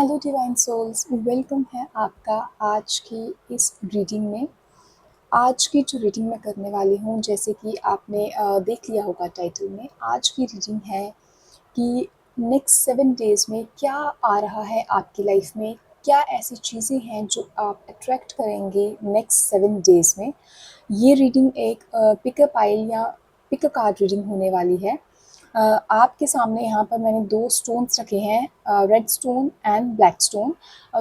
Hello divine souls, welcome है आपका आज की इस रीडिंग में। आज की जो रीडिंग मैं करने वाली हूँ, जैसे कि आपने देख लिया होगा टाइटल में, आज की रीडिंग है कि नेक्स्ट 7 डेज़ में क्या आ रहा है आपकी लाइफ में, क्या ऐसी चीज़ें हैं जो आप अट्रैक्ट करेंगे नेक्स्ट 7 डेज़ में। ये रीडिंग एक पिकअप आइल या पिक अ कार्ड रीडिंग होने वाली है। आपके सामने यहाँ पर मैंने 2 स्टोन्स रखे हैं, red stone and black stone.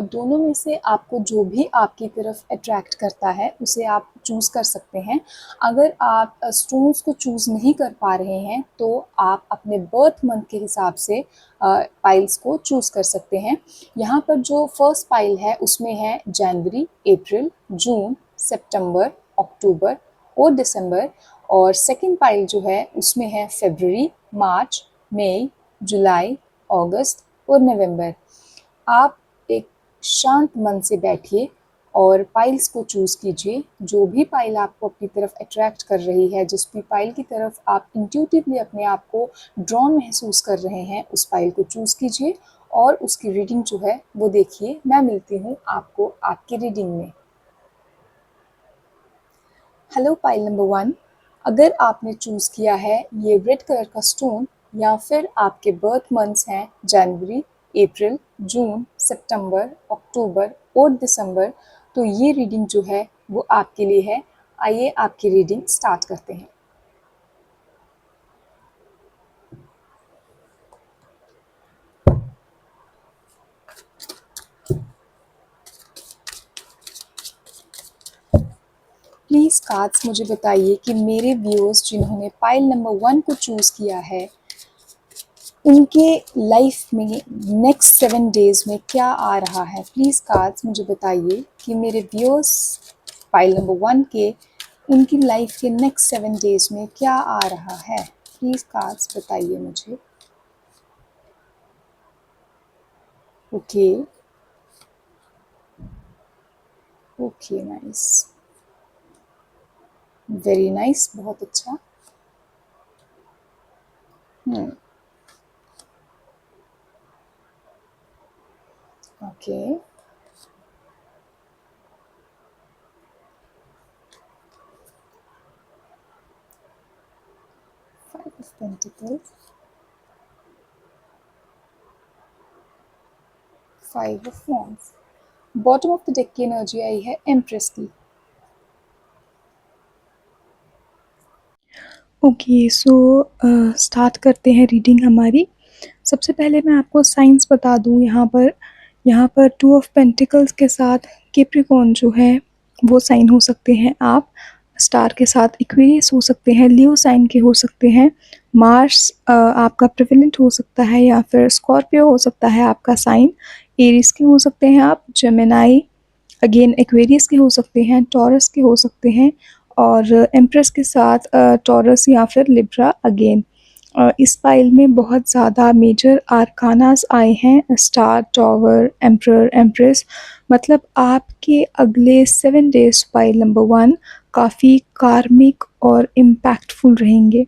दोनों में से आपको जो भी आपकी तरफ अट्रैक्ट करता है उसे आप चूज़ कर सकते हैं। अगर आप स्टोन्स को चूज़ नहीं कर पा रहे हैं तो आप अपने बर्थ मंथ के हिसाब से पाइल्स को चूज़ कर सकते हैं। यहाँ पर जो फर्स्ट पाइल है उसमें है जनवरी, अप्रैल, जून, सितंबर, अक्टूबर और दिसंबर। और सेकंड पाइल जो है उसमें है फरवरी, मार्च, मई, जुलाई, अगस्त और नवंबर। आप एक शांत मन से बैठिए और पाइल्स को चूज़ कीजिए। जो भी पाइल आपको अपनी तरफ अट्रैक्ट कर रही है, जिस भी पाइल की तरफ आप इंट्यूटिवली अपने आप को ड्रॉन महसूस कर रहे हैं, उस पाइल को चूज़ कीजिए और उसकी रीडिंग जो है वो देखिए। मैं मिलती हूँ आपको आपकी रीडिंग में। हेलो पाइल नंबर 1, अगर आपने चूज़ किया है ये रेड कलर का स्टोन या फिर आपके बर्थ मंथ्स हैं जनवरी, अप्रैल, जून, सितंबर, अक्टूबर और दिसंबर, तो ये रीडिंग जो है वो आपके लिए है। आइए आपकी रीडिंग स्टार्ट करते हैं। प्लीज़ कार्ड्स मुझे बताइए कि मेरे व्यूअर्स जिन्होंने पाइल नंबर 1 को चूज़ किया है उनके लाइफ में नेक्स्ट 7 डेज़ में क्या आ रहा है। प्लीज़ कार्ड्स मुझे बताइए कि मेरे व्यूअर्स पाइल नंबर 1 के उनकी लाइफ के नेक्स्ट 7 डेज़ में क्या आ रहा है। प्लीज़ कार्ड्स बताइए मुझे। Okay okay, nice, very nice, बहुत अच्छा। Okay, 5 of pentacles, 5 of wands. Bottom of the deck की एनर्जी आई है एम्प्रेस की। ओके, सो स्टार्ट करते हैं रीडिंग हमारी। सबसे पहले मैं आपको साइंस बता दूं। यहाँ पर 2 ऑफ पेंटिकल्स के साथ कैप्रिकॉर्न जो है वो साइन हो सकते हैं आप। स्टार के साथ एक्वेरियस हो सकते हैं, लियो साइन के हो सकते हैं। मार्स आपका प्रेवलेंट हो सकता है या फिर स्कॉर्पियो हो सकता है आपका साइन। एरिस के हो सकते हैं आप, जेमिनाई, अगेन एक्वेरियस के हो सकते हैं, टॉरस के हो सकते हैं और एम्प्रेस के साथ टॉरस या फिर लिब्रा अगेन। इस पाइल में बहुत ज़्यादा मेजर आर्कानास आए हैं, स्टार, टॉवर, एम्प्रर, एम्प्रेस। मतलब आपके अगले 7 डेज पाइल नंबर 1 काफ़ी कार्मिक और इम्पैक्टफुल रहेंगे।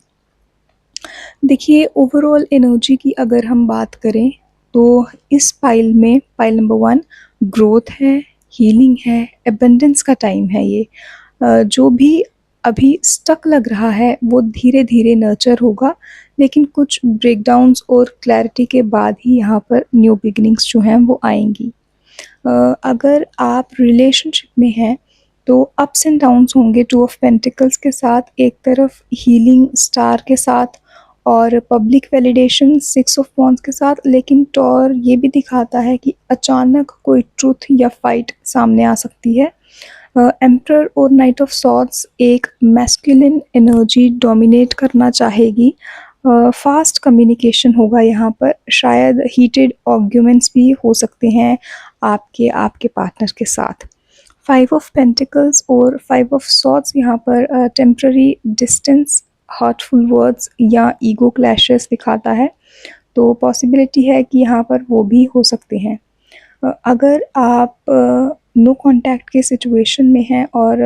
देखिए, ओवरऑल एनर्जी की अगर हम बात करें तो इस पाइल में पाइल नंबर 1 ग्रोथ है, हीलिंग है, एबंडेंस का टाइम है ये। जो भी अभी स्टक लग रहा है वो धीरे धीरे नर्चर होगा, लेकिन कुछ ब्रेकडाउन्स और क्लैरिटी के बाद ही यहाँ पर न्यू बिगिनिंग्स जो हैं वो आएंगी। अगर आप रिलेशनशिप में हैं तो अप्स एंड डाउन्स होंगे 2 ऑफ पेंटिकल्स के साथ, एक तरफ हीलिंग स्टार के साथ और पब्लिक वैलिडेशन 6 ऑफ वॉन्ड्स के साथ। लेकिन टॉर ये भी दिखाता है कि अचानक कोई ट्रुथ या फाइट सामने आ सकती है। एम्परर और नाइट ऑफ सॉर्ड्स एक मैस्कुलिन एनर्जी डोमिनेट करना चाहेगी। फास्ट कम्युनिकेशन होगा यहाँ पर, शायद हीटेड आर्ग्यूमेंट्स भी हो सकते हैं आपके आपके पार्टनर के साथ। 5 ऑफ पेंटिकल्स और 5 ऑफ सॉर्ड्स यहाँ पर टेम्पररी डिस्टेंस, हर्टफुल वर्ड्स या ईगो क्लैशेस दिखाता है, तो पॉसिबिलिटी है कि यहाँ पर वो भी हो सकते हैं। अगर आप नो कांटेक्ट के सिचुएशन में हैं और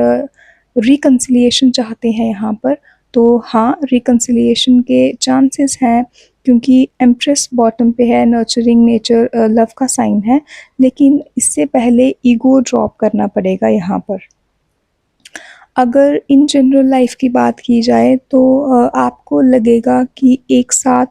रिकन्सिलिएशन चाहते हैं यहाँ पर, तो हाँ, रिकन्सिलिएशन के चांसेस हैं क्योंकि एम्प्रेस बॉटम पे है, नर्चरिंग नेचर लव का साइन है, लेकिन इससे पहले ईगो ड्रॉप करना पड़ेगा यहाँ पर। अगर इन जनरल लाइफ की बात की जाए तो आपको लगेगा कि एक साथ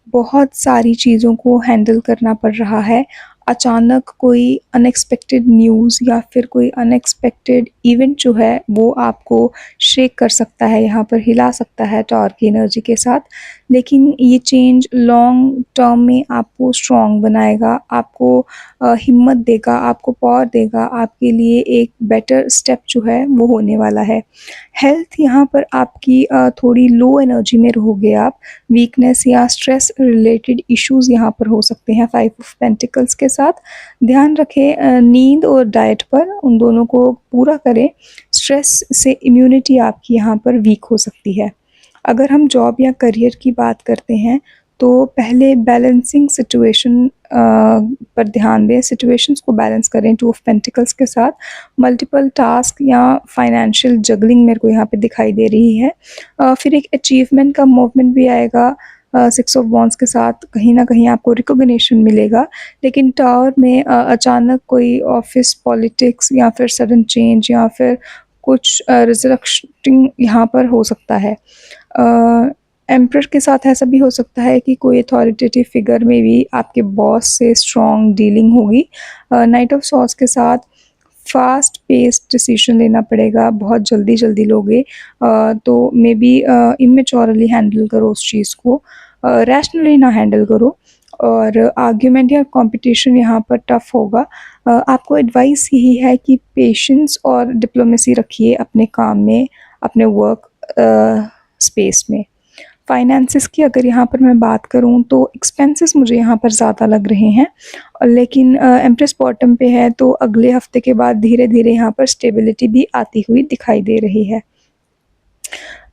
बहुत सारी चीज़ों को हैंडल करना पड़ रहा है। अचानक कोई अनएक्सपेक्टेड न्यूज़ या फिर कोई अनएक्सपेक्टेड इवेंट जो है वो आपको शेक कर सकता है, यहाँ पर हिला सकता है टॉर की एनर्जी के साथ। लेकिन ये चेंज लॉन्ग टर्म में आपको स्ट्रॉन्ग बनाएगा, आपको हिम्मत देगा, आपको पावर देगा, आपके लिए एक बेटर स्टेप जो है वो होने वाला है। हेल्थ यहाँ पर आपकी थोड़ी लो एनर्जी में रहोगे आप, वीकनेस या स्ट्रेस रिलेटेड इश्यूज़ यहाँ पर हो सकते हैं 5 ऑफ पेंटिकल्स के साथ। ध्यान रखें नींद और डाइट पर, उन दोनों को पूरा करें। स्ट्रेस से इम्यूनिटी आपकी यहाँ पर वीक हो सकती है। अगर हम जॉब या करियर की बात करते हैं तो पहले बैलेंसिंग सिचुएशन पर ध्यान दें, सिचुएशंस को बैलेंस करें 2 ऑफ पेंटिकल्स के साथ। मल्टीपल टास्क या फाइनेंशियल जगलिंग मेरे को यहाँ पे दिखाई दे रही है। फिर एक अचीवमेंट का मूवमेंट भी आएगा 6 ऑफ वॉन्ड्स के साथ, कहीं न कहीं आपको रिकॉग्निशन मिलेगा। लेकिन टावर में अचानक कोई ऑफ़िस पॉलिटिक्स या फिर सडन चेंज या फिर कुछ रिज़रक्टिंग यहाँ पर हो सकता है। एम्परर के साथ ऐसा भी हो सकता है कि कोई अथॉरिटेटिव फिगर में भी आपके बॉस से स्ट्रॉन्ग डीलिंग होगी। नाइट ऑफ सॉर्ड्स के साथ फास्ट पेस्ड डिसीजन लेना पड़ेगा, बहुत जल्दी-जल्दी लोगे तो मे बी इमैच्योरली हैंडल करो उस चीज़ को, रैशनली ना हैंडल करो। और आर्ग्यूमेंट या कॉम्पिटिशन यहाँ पर टफ होगा। आपको एडवाइस यही है कि पेशेंस और डिप्लोमेसी रखिए अपने काम में, अपने वर्क स्पेस में। फाइनेंसेस की अगर यहाँ पर मैं बात करूँ तो एक्सपेंसेस मुझे यहाँ पर ज़्यादा लग रहे हैं, लेकिन एम्प्रेस बॉटम पे है तो अगले हफ्ते के बाद धीरे-धीरे यहाँ पर स्टेबिलिटी भी आती हुई दिखाई दे रही है।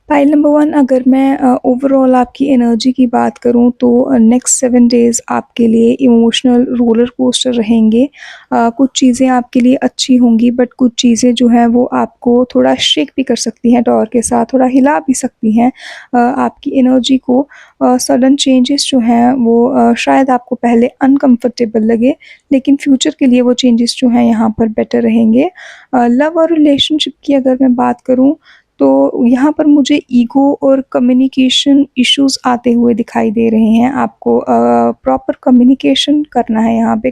पाइल नंबर 1, अगर मैं ओवरऑल आपकी एनर्जी की बात करूँ तो नेक्स्ट 7 डेज़ आपके लिए इमोशनल रोलर कोस्टर रहेंगे। कुछ चीज़ें आपके लिए अच्छी होंगी बट कुछ चीज़ें जो हैं वो आपको थोड़ा शेक भी कर सकती हैं टॉर के साथ, थोड़ा हिला भी सकती हैं आपकी एनर्जी को। सडन चेंजेस जो हैं वो शायद आपको पहले अनकम्फर्टेबल लगे, लेकिन फ्यूचर के लिए वो चेंजेस जो हैं यहाँ पर बेटर रहेंगे। लव और रिलेशनशिप की अगर मैं बात करूँ तो यहाँ पर मुझे ईगो और कम्युनिकेशन इश्यूज़ आते हुए दिखाई दे रहे हैं। आपको प्रॉपर कम्युनिकेशन करना है यहाँ पे,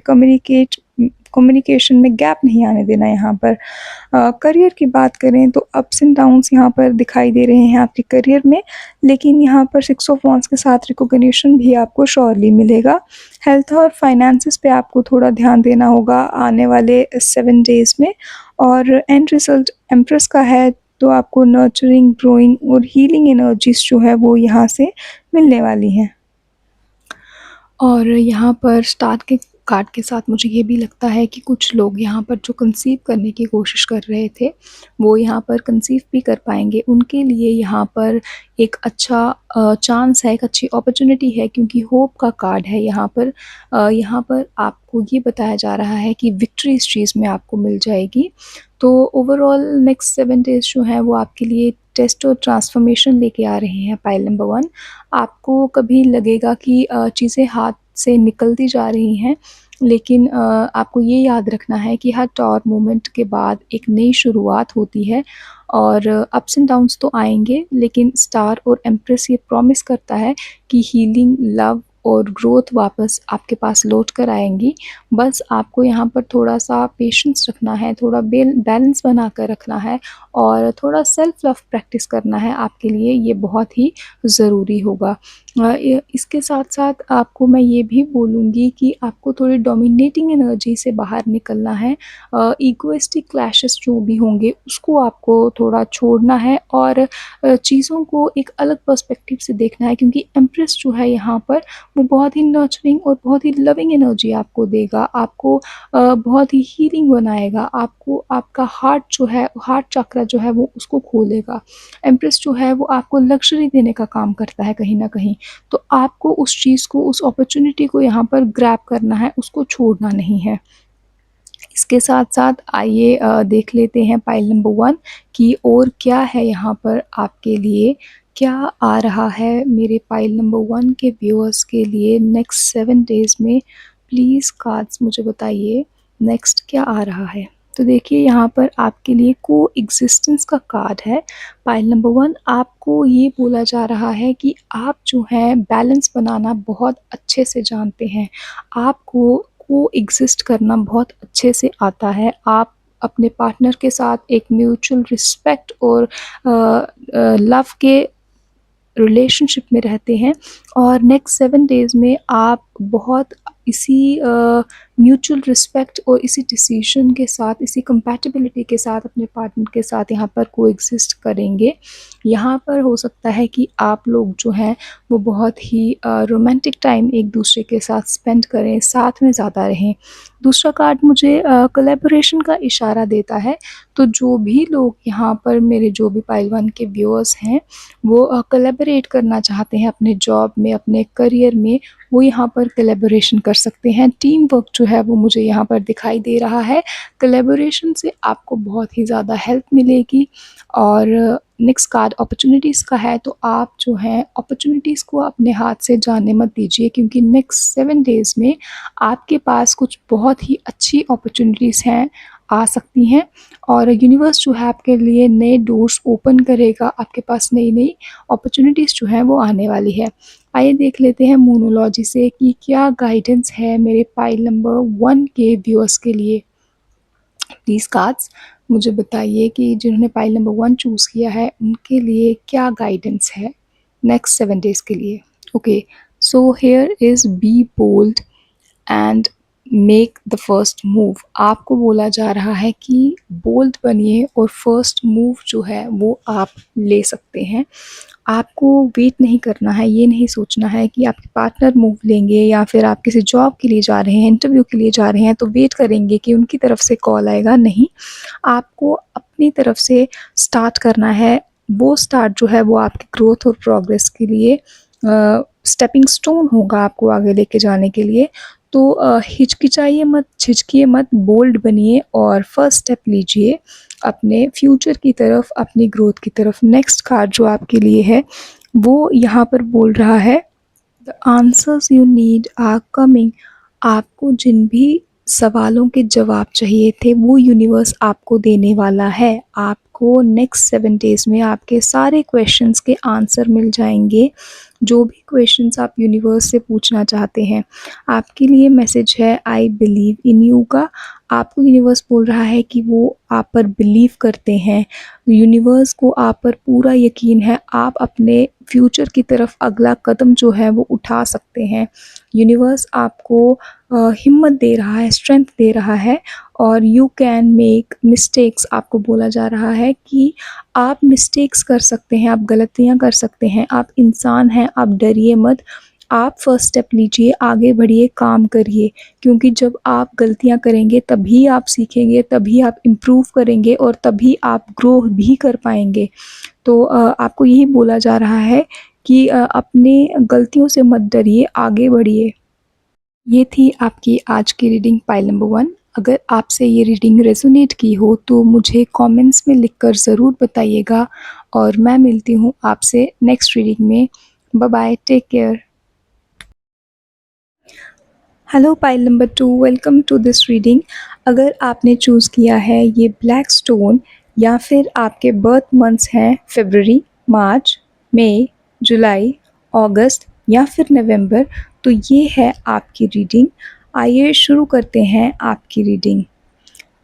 कम्युनिकेशन में गैप नहीं आने देना यहाँ पर। करियर की बात करें तो अप्स एंड डाउन्स यहाँ पर दिखाई दे रहे हैं आपके करियर में, लेकिन यहाँ पर 6 ऑफ वॉन्ड्स के साथ रिकॉग्निशन भी आपको श्योरली मिलेगा। हेल्थ और फाइनेंसेस पे आपको थोड़ा ध्यान देना होगा आने वाले 7 डेज़ में। और एंड रिज़ल्ट एम्प्रेस का है तो आपको नर्चरिंग, ग्रोइंग और हीलिंग एनर्जीज़ जो है वो यहाँ से मिलने वाली हैं। और यहाँ पर स्टार के कार्ड के साथ मुझे ये भी लगता है कि कुछ लोग यहाँ पर जो कंसीव करने की कोशिश कर रहे थे, वो यहाँ पर कंसीव भी कर पाएँगे। उनके लिए यहाँ पर एक अच्छा चांस है, एक अच्छी अपॉर्च्युनिटी है, क्योंकि होप का कार्ड है यहाँ पर। यहाँ पर आपको ये बताया जा रहा है कि विक्ट्री इस चीज़ में आपको मिल जाएगी। तो ओवरऑल नेक्स्ट 7 डेज़ जो हैं वो आपके लिए टेस्ट और ट्रांसफॉर्मेशन लेके आ रहे हैं पाइल नंबर 1। आपको कभी लगेगा कि चीज़ें हाथ से निकलती जा रही हैं, लेकिन आपको ये याद रखना है कि हर टॉर मोमेंट के बाद एक नई शुरुआत होती है। और अप्स एंड डाउन्स तो आएँगे, लेकिन स्टार और एम्प्रेस ये प्रॉमिस करता है कि हीलिंग, लव और ग्रोथ वापस आपके पास लौट कर आएँगी। बस आपको यहाँ पर थोड़ा-सा पेशेंस रखना है, थोड़ा बैलेंस बना कर रखना है और थोड़ा सेल्फ लव प्रैक्टिस करना है, आपके लिए ये बहुत ही ज़रूरी होगा। इसके साथ-साथ आपको मैं ये भी बोलूँगी कि आपको थोड़ी डोमिनेटिंग एनर्जी से बाहर निकलना है। इगोइस्टिक क्लैशेस जो भी होंगे उसको आपको थोड़ा छोड़ना है और चीज़ों को एक अलग पर्सपेक्टिव से देखना है, क्योंकि एम्प्रेस जो है यहाँ पर वो बहुत ही नर्चरिंग और बहुत ही लविंग एनर्जी आपको देगा, आपको बहुत ही हीलिंग बनाएगा, आपको आपका हार्ट जो है, हार्ट चक्रा जो है वो उसको खोलेगा। एम्प्रेस जो है वो आपको लग्ज़री देने का काम करता है कहीं न कहीं। तो आपको उस चीज़ को, उस अपॉर्च्युनिटी को यहाँ पर ग्रैब करना है, उसको छोड़ना नहीं है। इसके साथ-साथ आइए देख लेते हैं पाइल नंबर 1 कि और क्या है यहाँ पर आपके लिए क्या आ रहा है मेरे पाइल नंबर 1 के व्यूअर्स के लिए नेक्स्ट 7 डेज़ में? प्लीज़ कार्ड्स मुझे बताइए नेक्स्ट क्या आ रहा है। तो देखिए यहाँ पर आपके लिए कोएग्जिस्टेंस का कार्ड है। पाइल नंबर 1 आपको ये बोला जा रहा है कि आप जो हैं बैलेंस बनाना बहुत अच्छे से जानते हैं। आपको कोएग्जिस्ट करना बहुत अच्छे से आता है। आप अपने पार्टनर के साथ एक म्यूचुअल रिस्पेक्ट और लव के रिलेशनशिप में रहते हैं और नेक्स्ट 7 डेज़ में आप बहुत इसी म्यूचुअल रिस्पेक्ट और इसी डिसीजन के साथ, इसी कंपैटिबिलिटी के साथ अपने पार्टनर के साथ यहाँ पर कोएग्जिस्ट करेंगे। यहाँ पर हो सकता है कि आप लोग जो हैं वो बहुत ही रोमांटिक टाइम एक दूसरे के साथ स्पेंड करें, साथ में ज़्यादा रहें। दूसरा कार्ड मुझे कोलैबोरेशन का इशारा देता है, तो जो भी लोग यहाँ पर मेरे जो भी पाइल 1 के व्यूअर्स हैं वो कोलैबोरेट करना चाहते हैं अपने जॉब में, अपने करियर में, वो यहाँ पर कोलैबोरेशन कर सकते हैं। टीम वर्क जो है वो मुझे यहाँ पर दिखाई दे रहा है। कोलैबोरेशन से आपको बहुत ही ज़्यादा हेल्प मिलेगी। और नेक्स्ट कार्ड अपॉर्चुनिटीज़ का है, तो आप जो हैं अपॉर्चुनिटीज़ को अपने हाथ से जाने मत दीजिए, क्योंकि नेक्स्ट 7 डेज़ में आपके पास कुछ बहुत ही अच्छी अपॉर्चुनिटीज़ हैं, आ सकती हैं और यूनिवर्स जो है आपके लिए नए डोर्स ओपन करेगा, आपके पास नई-नई अपॉर्चुनिटीज़ जो हैं वो आने वाली है। आइए देख लेते हैं मोनोलॉजी से कि क्या गाइडेंस है मेरे पाइल नंबर 1 के व्यूअर्स के लिए। प्लीज़ कार्ड्स मुझे बताइए कि जिन्होंने पाइल नंबर 1 चूज़ किया है उनके लिए क्या गाइडेंस है नेक्स्ट 7 डेज़ के लिए। Okay, so here is be bold and make the first move. आपको बोला जा रहा है कि बोल्ड बनिए और फर्स्ट मूव जो है वो आप ले सकते हैं। आपको वेट नहीं करना है, ये नहीं सोचना है कि आपके पार्टनर मूव लेंगे या फिर आप किसी जॉब के लिए जा रहे हैं, इंटरव्यू के लिए जा रहे हैं तो वेट करेंगे कि उनकी तरफ से कॉल आएगा, नहीं। आपको अपनी तरफ से स्टार्ट करना है। वो स्टार्ट जो है वो आपकी ग्रोथ और प्रोग्रेस के लिए स्टेपिंग स्टोन होगा आपको आगे लेके जाने के लिए। तो हिचकिचाइए मत, झिझकिए मत, बोल्ड बनिए और फर्स्ट स्टेप लीजिए अपने फ्यूचर की तरफ, अपनी ग्रोथ की तरफ। नेक्स्ट कार्ड जो आपके लिए है वो यहाँ पर बोल रहा है the answers you need are coming. आपको जिन भी सवालों के जवाब चाहिए थे वो यूनिवर्स आपको देने वाला है। आपको नेक्स्ट 7 डेज़ में आपके सारे क्वेश्चंस के आंसर मिल जाएंगे। जो भी क्वेश्चंस आप यूनिवर्स से पूछना चाहते हैं, आपके लिए मैसेज है आई बिलीव इन यू का। आपको यूनिवर्स बोल रहा है कि वो आप पर बिलीव करते हैं। यूनिवर्स को आप पर पूरा यकीन है, आप अपने फ्यूचर की तरफ अगला कदम जो है वो उठा सकते हैं। यूनिवर्स आपको हिम्मत दे रहा है, स्ट्रेंथ दे रहा है और यू कैन मेक मिस्टेक्स। आपको बोला जा रहा है कि आप मिस्टेक्स कर सकते हैं, आप गलतियाँ कर सकते हैं, आप इंसान हैं, आप डरिए मत। आप फर्स्ट स्टेप लीजिए, आगे बढ़िए, काम करिए, क्योंकि जब आप गलतियाँ करेंगे तभी आप सीखेंगे, तभी आप इम्प्रूव करेंगे और तभी आप ग्रो भी कर पाएंगे। तो आपको यही बोला जा रहा है कि अपने गलतियों से मत डरिए, आगे बढ़िए। ये थी आपकी आज की रीडिंग पाइल नंबर 1। अगर आपसे ये रीडिंग रेजोनेट की हो तो मुझे कमेंट्स में लिखकर ज़रूर बताइएगा और मैं मिलती हूँ आपसे नेक्स्ट रीडिंग में। Bye bye, take care. Hello pile number 2, welcome to this reading. अगर आपने चूज़ किया है ये ब्लैक स्टोन या फिर आपके बर्थ मंथ्स हैं फरवरी, मार्च, मई, जुलाई, अगस्त या फिर नवंबर, तो ये है आपकी रीडिंग। आइए शुरू करते हैं आपकी रीडिंग।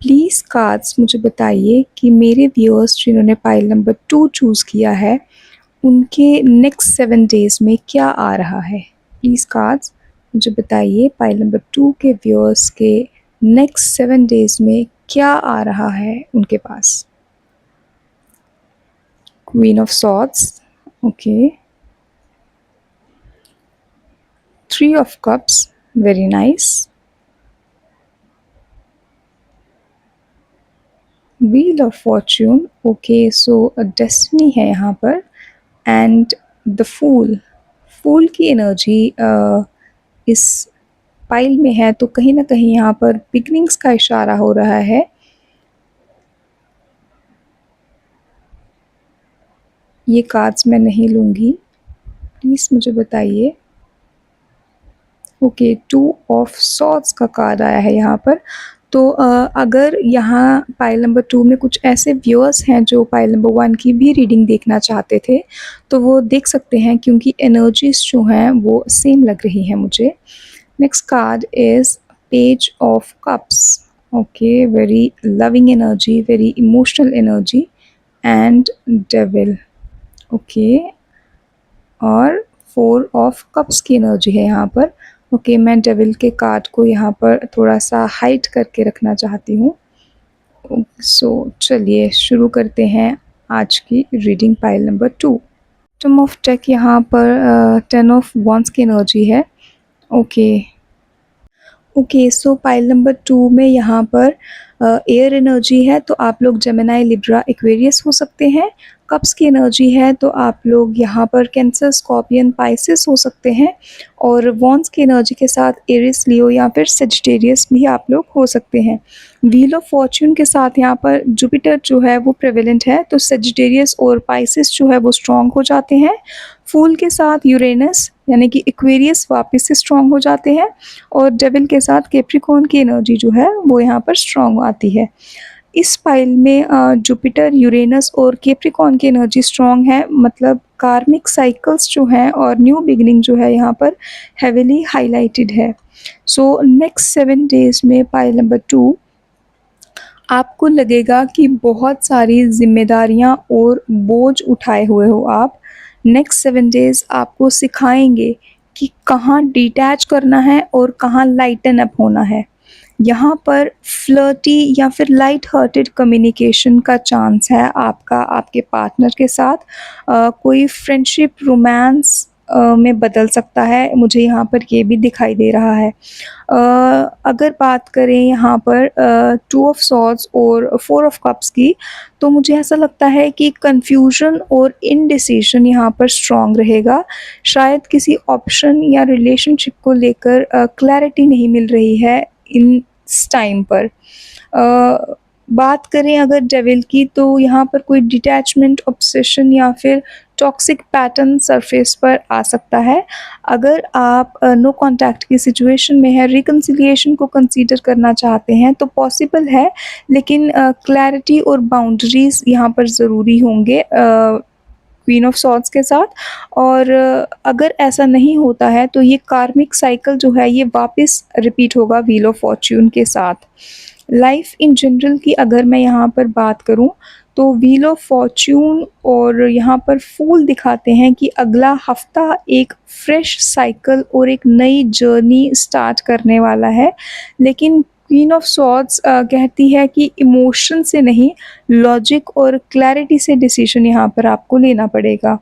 प्लीज़ कार्ड्स मुझे बताइए कि मेरे व्यूअर्स जिन्होंने पाइल नंबर 2 चूज़ किया है उनके नेक्स्ट 7 डेज़ में क्या आ रहा है। प्लीज़ कार्ड्स मुझे बताइए पाइल नंबर 2 के व्यूअर्स के नेक्स्ट 7 डेज़ में क्या आ रहा है उनके पास। Queen of swords, okay. 3 of cups, very nice. Wheel of fortune, okay, so destiny है यहाँ पर। एंड द फूल, फूल की एनर्जी इस पाइल में है, तो कहीं ना कहीं यहाँ पर बिगनिंग्स का इशारा हो रहा है। ये कार्ड्स मैं नहीं लूँगी, प्लीज़ मुझे बताइए। ओके, 2 ऑफ सॉर्ड्स का कार्ड आया है यहाँ पर। तो अगर यहाँ पाइल नंबर 2 में कुछ ऐसे व्यूअर्स हैं जो पाइल नंबर 1 की भी रीडिंग देखना चाहते थे, तो वो देख सकते हैं क्योंकि एनर्जीज़ जो हैं वो सेम लग रही हैं मुझे। Next card is page of cups. Okay, very loving energy, very emotional energy and devil. Okay, और 4 ऑफ कप्स की एनर्जी है यहाँ पर। ओके, मैं डेविल के कार्ड को यहाँ पर थोड़ा-सा हाइड करके रखना चाहती हूँ। सो चलिए शुरू करते हैं आज की reading pile number 2। Bottom of deck यहाँ पर 10 ऑफ वॉन्ड्स की एनर्जी है। ओके, ओके, सो पाइल नंबर 2 में यहाँ पर एयर एनर्जी है, तो आप लोग जेमिनी, लिब्रा, एक्वेरियस हो सकते हैं। कप्स की एनर्जी है तो आप लोग यहाँ पर कैंसर, स्कॉर्पियन, पाइसेस हो सकते हैं। और वॉन्ड्स की एनर्जी के साथ एरिस, लियो या फिर सेजिटेरियस भी आप लोग हो सकते हैं। व्हील ऑफ फॉर्च्यून के साथ यहाँ पर जुपिटर जो है वो प्रेवेलेंट है, तो सेजिटेरियस और पाइसेस जो है वो स्ट्रॉन्ग हो जाते हैं। फूल के साथ यूरेनस यानी कि एक्वेरियस वापस से स्ट्रॉन्ग हो जाते हैं। और डेविल के साथ कैप्रिकॉर्न की एनर्जी जो है वो यहाँ पर स्ट्रॉन्ग आती है। इस पाइल में जुपिटर, यूरेनस और कैप्रिकॉर्न की एनर्जी स्ट्रॉन्ग है, मतलब कार्मिक साइकिल्स जो हैं और न्यू बिगिनिंग जो है यहाँ पर हेविली हाईलाइटेड है। सो नेक्स्ट 7 डेज़ में पाइल नंबर 2 आपको लगेगा कि बहुत सारी ज़िम्मेदारियाँ और बोझ उठाए हुए हो आप। नेक्स्ट 7 डेज़ आपको सिखाएँगे कि कहाँ डिटैच करना है और कहाँ लाइटन अप होना है। यहाँ पर फ्लर्टी या फिर लाइट हार्टेड कम्युनिकेशन का चांस है आपका आपके पार्टनर के साथ। कोई फ्रेंडशिप रोमांस में बदल सकता है, मुझे यहाँ पर ये भी दिखाई दे रहा है। अगर बात करें यहाँ पर 2 ऑफ सॉर्ड्स और 4 ऑफ कप्स की, तो मुझे ऐसा लगता है कि कन्फ्यूजन और इनडिसीजन यहाँ पर स्ट्रॉन्ग रहेगा। शायद किसी ऑप्शन या रिलेशनशिप को लेकर क्लैरिटी नहीं मिल रही है इस टाइम पर। बात करें अगर डेविल की, तो यहाँ पर कोई डिटैचमेंट, ऑब्सेशन या फिर टॉक्सिक पैटर्न सरफेस पर आ सकता है। अगर आप नो कॉन्टैक्ट की सिचुएशन में है, रिकन्सिलिएशन को कंसीडर करना चाहते हैं तो पॉसिबल है, लेकिन क्लैरिटी और बाउंड्रीज़ यहाँ पर ज़रूरी होंगे क्वीन ऑफ सॉर्ड्स के साथ। और अगर ऐसा नहीं होता है तो ये कार्मिक साइकिल जो है ये वापस रिपीट होगा व्हील ऑफ फॉर्च्यून के साथ। लाइफ इन जनरल की अगर मैं यहाँ पर बात करूँ, तो व्हील ऑफ फॉर्च्यून और यहाँ पर फूल दिखाते हैं कि अगला हफ्ता एक फ्रेश साइकिल और एक नई जर्नी स्टार्ट करने वाला है। लेकिन क्वीन ऑफ सॉर्ड्स कहती है कि इमोशन से नहीं, लॉजिक और क्लैरिटी से डिसीजन यहाँ पर आपको लेना पड़ेगा।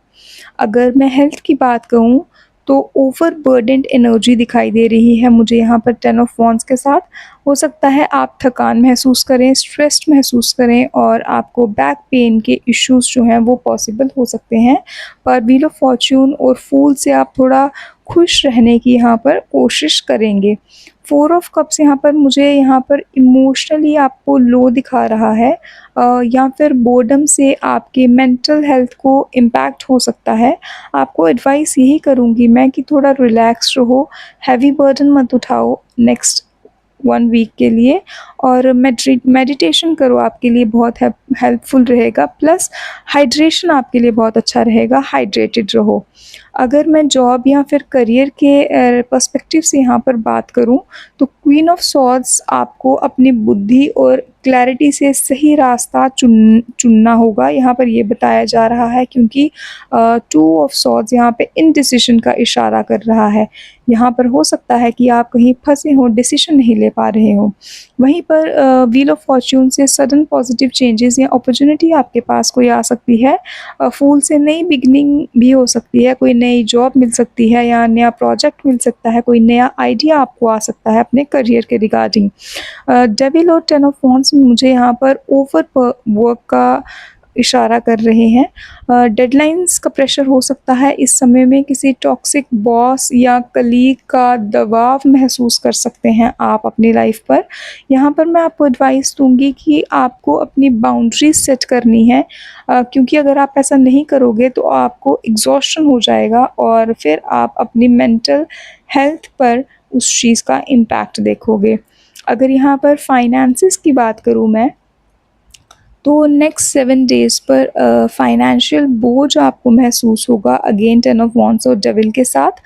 अगर मैं हेल्थ की बात कहूँ, तो ओवरबर्डेंड एनर्जी दिखाई दे रही है मुझे यहाँ पर 10 ऑफ वॉन्ड्स के साथ। हो सकता है आप थकान महसूस करें, स्ट्रेस्ड महसूस करें और आपको बैक पेन के इश्यूज़ जो हैं वो पॉसिबल हो सकते हैं। पर व्हील ऑफ फॉर्च्यून और फूल से आप थोड़ा खुश रहने की यहाँ पर कोशिश करेंगे। 4 ऑफ कप्स यहाँ पर मुझे यहाँ पर इमोशनली आपको लो दिखा रहा है, या फिर बोर्डम से आपके मेंटल हेल्थ को इम्पैक्ट हो सकता है। आपको एडवाइस यही करूँगी मैं कि थोड़ा रिलैक्स रहो, हैवी बर्डन मत उठाओ नेक्स्ट 1 वीक के लिए, और मेडिटेशन करो, आपके लिए बहुत हेल्पफुल रहेगा। प्लस हाइड्रेशन आपके लिए बहुत अच्छा रहेगा, हाइड्रेटेड रहो। अगर मैं जॉब या फिर करियर के पर्सपेक्टिव से यहाँ पर बात करूँ, तो क्वीन ऑफ सॉर्ड्स आपको अपनी बुद्धि और क्लैरिटी से सही रास्ता चुनना होगा, यहाँ पर ये बताया जा रहा है, क्योंकि 2 ऑफ सॉर्ड्स यहाँ पे इनडिसिशन का इशारा कर रहा है। यहाँ पर हो सकता है कि आप कहीं फंसे हों, डिसीजन नहीं ले पा रहे हों। वहीं पर व्हील ऑफ फॉर्च्यून से सडन पॉजिटिव चेंजेस या अपॉर्चुनिटी आपके पास कोई आ सकती है। फूल से नई बिगनिंग भी हो सकती है, कोई नई जॉब मिल सकती है या नया प्रोजेक्ट मिल सकता है, कोई नया आइडिया आपको आ सकता है अपने करियर के रिगार्डिंग। डेविल और 10 ऑफ वॉन्ड्स में मुझे यहाँ पर ओवर वर्क का इशारा कर रहे हैं। डेडलाइंस का प्रेशर हो सकता है इस समय में, किसी टॉक्सिक बॉस या कलीग का दबाव महसूस कर सकते हैं आप अपनी लाइफ पर। यहाँ पर मैं आपको एडवाइस दूँगी कि आपको अपनी बाउंड्रीज़ सेट करनी है, क्योंकि अगर आप ऐसा नहीं करोगे तो आपको एग्ज़ॉशन हो जाएगा और फिर आप अपनी मेंटल हेल्थ पर उस चीज़ का इम्पैक्ट देखोगे। अगर यहाँ पर फाइनेंसेस की बात करूँ मैं, तो नेक्स्ट 7 डेज़ पर फाइनेंशियल बोझ आपको महसूस होगा, अगेन 10 ऑफ वांड्स और डेविल के साथ।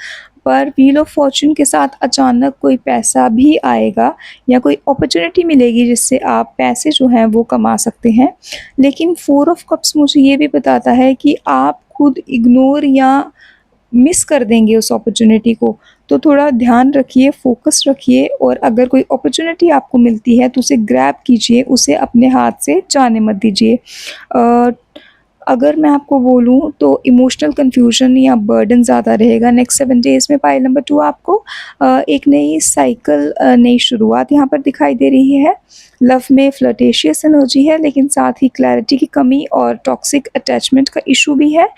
पर व्हील ऑफ फॉर्च्यून के साथ अचानक कोई पैसा भी आएगा या कोई अपॉर्च्युनिटी मिलेगी जिससे आप पैसे जो हैं वो कमा सकते हैं। लेकिन 4 ऑफ कप्स मुझे ये भी बताता है कि आप खुद इग्नोर या मिस कर देंगे उस अपॉर्च्युनिटी को। तो थोड़ा ध्यान रखिए, फ़ोकस रखिए, और अगर कोई अपॉर्च्युनिटी आपको मिलती है तो उसे ग्रैब कीजिए, उसे अपने हाथ से जाने मत दीजिए। अ, अगर मैं आपको बोलूँ तो इमोशनल कन्फ्यूजन या बर्डन ज़्यादा रहेगा नेक्स्ट 7 डेज़ में। पाइल नंबर 2 आपको एक नई साइकिल, नई शुरुआत यहाँ पर दिखाई दे रही है। लव में फ्लर्टेशियस एनर्जी है, लेकिन साथ ही क्लैरिटी की कमी और टॉक्सिक अटैचमेंट का इशू भी है।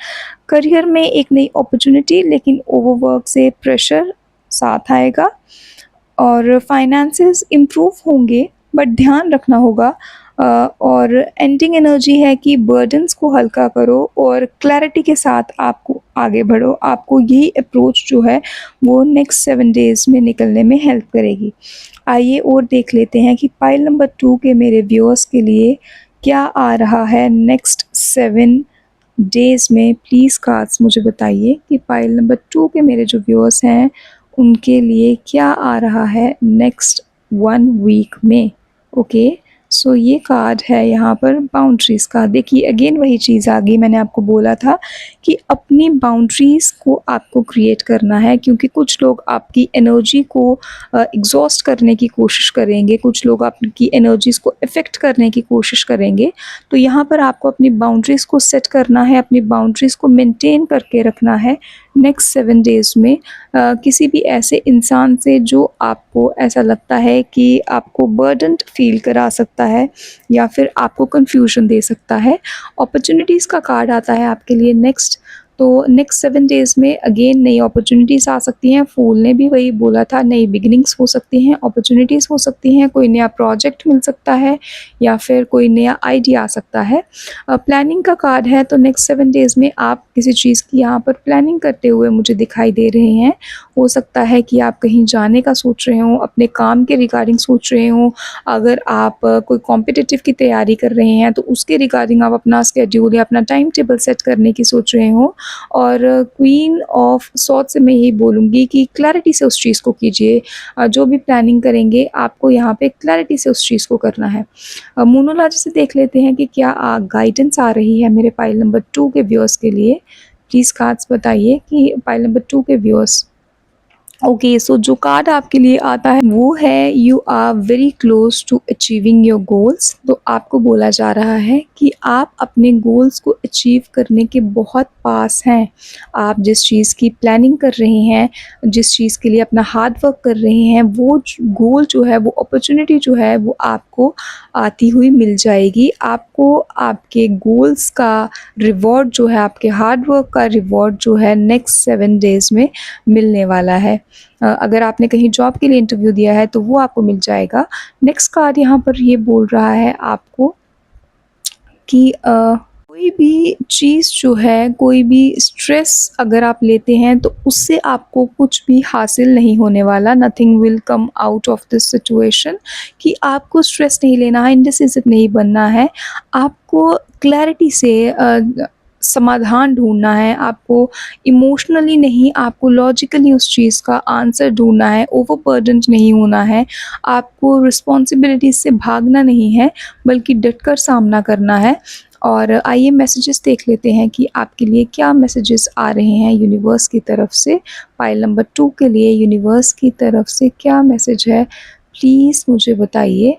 करियर में एक नई अपॉर्च्युनिटी, लेकिन ओवरवर्क से प्रेशर साथ आएगा। और फाइनेंसेस इम्प्रूव होंगे, बट ध्यान रखना होगा। और एंडिंग एनर्जी है कि बर्डन्स को हल्का करो और क्लैरिटी के साथ आपको आगे बढ़ो। आपको यही अप्रोच जो है वो नेक्स्ट 7 डेज़ में निकलने में हेल्प करेगी। आइए और देख लेते हैं कि पाइल नंबर 2 के मेरे व्यूअर्स के लिए क्या आ रहा है नेक्स्ट 7 डेज़ में। प्लीज़ कार्ड्स मुझे बताइए कि पाइल नंबर 2 के मेरे जो व्यूअर्स हैं उनके लिए क्या आ रहा है नेक्स्ट 1 वीक में। ओके, सो ये कार्ड है यहाँ पर बाउंड्रीज़ का। देखिए अगेन वही चीज़ आ गई, मैंने आपको बोला था कि अपनी बाउंड्रीज़ को आपको क्रिएट करना है, क्योंकि कुछ लोग आपकी एनर्जी को एग्जॉस्ट करने की कोशिश करेंगे, कुछ लोग आपकी एनर्जीज़ को इफ़ेक्ट करने की कोशिश करेंगे। तो यहाँ पर आपको अपनी बाउंड्रीज़ को सेट करना है, अपनी बाउंड्रीज़ को मेंटेन करके रखना है नेक्स्ट 7 डेज़ में। किसी भी ऐसे इंसान से जो आपको ऐसा लगता है कि आपको बर्डन्ड फ़ील करा सकता है या फिर आपको कन्फ्यूजन दे सकता है। अपॉर्च्युनिटीज़ का कार्ड आता है आपके लिए नेक्स्ट। तो नेक्स्ट 7 डेज़ में अगेन नई अपॉर्च्युनिटीज़ आ सकती हैं। फूल ने भी वही बोला था, नई बिगिनिंग्स हो सकती हैं, अपॉर्च्युनिटीज़ हो सकती हैं, कोई नया प्रोजेक्ट मिल सकता है या फिर कोई नया आइडिया आ सकता है। प्लानिंग का कार्ड है, तो नेक्स्ट 7 डेज़ में आप किसी चीज़ की यहाँ पर प्लानिंग करते हुए मुझे दिखाई दे रहे हैं। हो सकता है कि आप कहीं जाने का सोच रहे हों, अपने काम के रिगार्डिंग सोच रहे हों। अगर आप कोई कॉम्पिटिटिव की तैयारी कर रहे हैं तो उसके रिगार्डिंग आप अपना स्केड्यूल या अपना टाइम टेबल सेट करने की सोच रहे हों। और क्वीन ऑफ सॉर्ड्स से मैं यही बोलूँगी कि क्लैरिटी से उस चीज़ को कीजिए। जो भी प्लानिंग करेंगे आपको यहाँ पे क्लैरिटी से उस चीज़ को करना है। मोनोलॉजी से देख लेते हैं कि क्या गाइडेंस आ रही है मेरे पाइल नंबर 2 के व्यूअर्स के लिए। प्लीज़ कार्ड्स बताइए कि पाइल नंबर 2 के व्यूअर्स। ओके, सो जो कार्ड आपके लिए आता है वो है you are very close to achieving your goals. तो आपको बोला जा रहा है कि आप अपने गोल्स को अचीव करने के बहुत पास हैं। आप जिस चीज़ की प्लानिंग कर रहे हैं, जिस चीज़ के लिए अपना हार्ड वर्क कर रहे हैं, वो गोल जो है, वो अपॉर्चुनिटी जो है वो आपको आती हुई मिल जाएगी। आपको आपके गोल्स का रिवॉर्ड जो है, आपके हार्ड वर्क का रिवॉर्ड जो है नेक्स्ट 7 डेज़ में मिलने वाला है। अगर आपने कहीं जॉब के लिए इंटरव्यू दिया है तो वो आपको मिल जाएगा। नेक्स्ट कार्ड यहाँ पर ये बोल रहा है आपको कि कोई भी चीज़ जो है, कोई भी स्ट्रेस अगर आप लेते हैं तो उससे आपको कुछ भी हासिल नहीं होने वाला। Nothing will come out of this situation. कि आपको स्ट्रेस नहीं लेना है, इंडिसिसिव नहीं बनना है। आपको क्लैरिटी से समाधान ढूँढना है। आपको इमोशनली नहीं, आपको लॉजिकली उस चीज़ का आंसर ढूँढना है। ओवरबर्डन्ड नहीं होना है। आपको रिस्पॉन्सिबिलिटीज़ से भागना नहीं है, बल्कि डटकर सामना करना है। और आइए मैसेजेस देख लेते हैं कि आपके लिए क्या मैसेजेस आ रहे हैं यूनिवर्स की तरफ से। पाइल नंबर 2 के लिए यूनिवर्स की तरफ से क्या मैसेज है, प्लीज़ मुझे बताइए।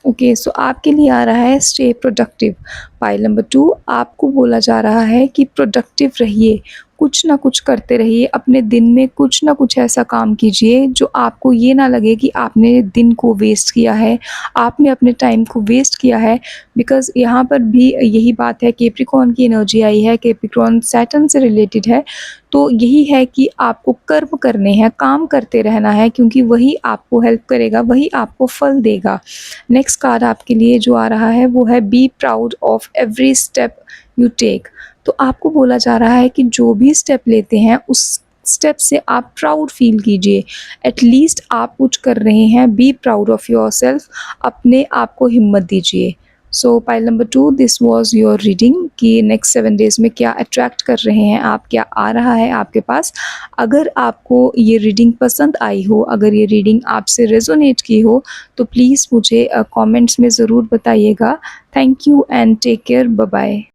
ओके, सो आपके लिए आ रहा है स्टे प्रोडक्टिव। पाइल नंबर 2 आपको बोला जा रहा है कि प्रोडक्टिव रहिए। कुछ ना कुछ करते रहिए, अपने दिन में कुछ ना कुछ ऐसा काम कीजिए जो आपको ये ना लगे कि आपने दिन को वेस्ट किया है, आपने अपने टाइम को वेस्ट किया है। बिकॉज़ यहाँ पर भी यही बात है, कैप्रिकॉर्न की एनर्जी आई है, कैप्रिकॉर्न सैटर्न से रिलेटेड है। तो यही है कि आपको कर्म करने हैं, काम करते रहना है, क्योंकि वही आपको हेल्प करेगा, वही आपको फल देगा। नेक्स्ट कार्ड आपके लिए जो आ रहा है वो है be proud of every step you take. तो आपको बोला जा रहा है कि जो भी स्टेप लेते हैं उस स्टेप से आप प्राउड फील कीजिए। एटलीस्ट आप कुछ कर रहे हैं, बी प्राउड ऑफ योरसेल्फ, अपने आप को हिम्मत दीजिए। सो pile number 2, this was your reading कि नेक्स्ट 7 डेज़ में क्या अट्रैक्ट कर रहे हैं आप, क्या आ रहा है आपके पास। अगर आपको ये रीडिंग पसंद आई हो, अगर ये रीडिंग आपसे रेजोनेट की हो, तो प्लीज़ मुझे कमेंट्स में ज़रूर बताइएगा। Thank you and take care, bye bye.